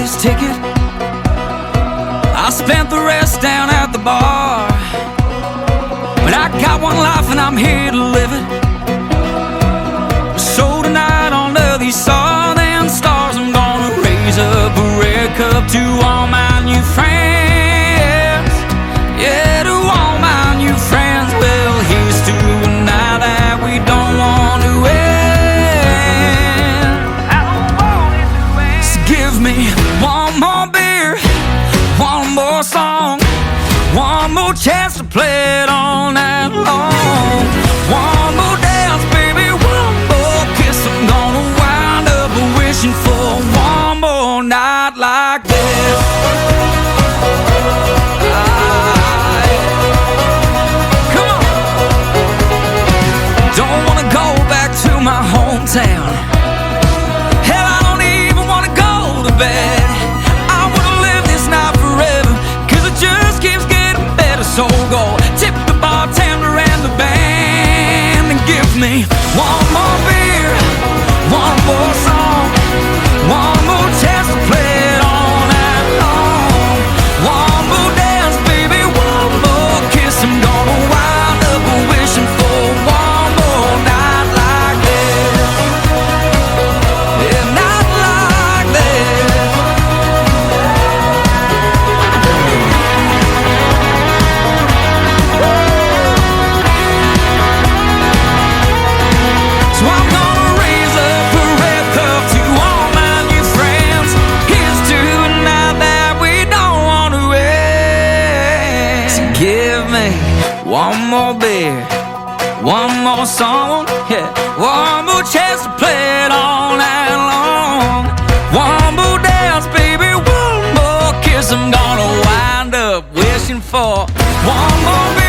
his ticket. I spent the rest down at the bar, but I got one life and I'm here to live it. So tonight under these southern stars, I'm gonna raise up a red cup to all my new friends. Yeah, to all my new friends. Well, here's to a night that we don't want to end. I don't want it to end. So give me one more beer, one more song, one more chance to play it all night long. One more dance, baby, one more kiss. I'm gonna wind up wishing for one more night like this. Come on. Don't wanna go back to my hometown. Hell, I don't even wanna go to bed. So go tip the bartender and the band and give me one more beer, one more song, one more chance to play it all night long. One more dance, baby, one more kiss. I'm gonna wind up wishing for one more night like this. Yeah, not like this. One more beer, one more song, yeah, one more chance to play it all night long. One more dance, baby, one more kiss. I'm gonna wind up wishing for one more beer.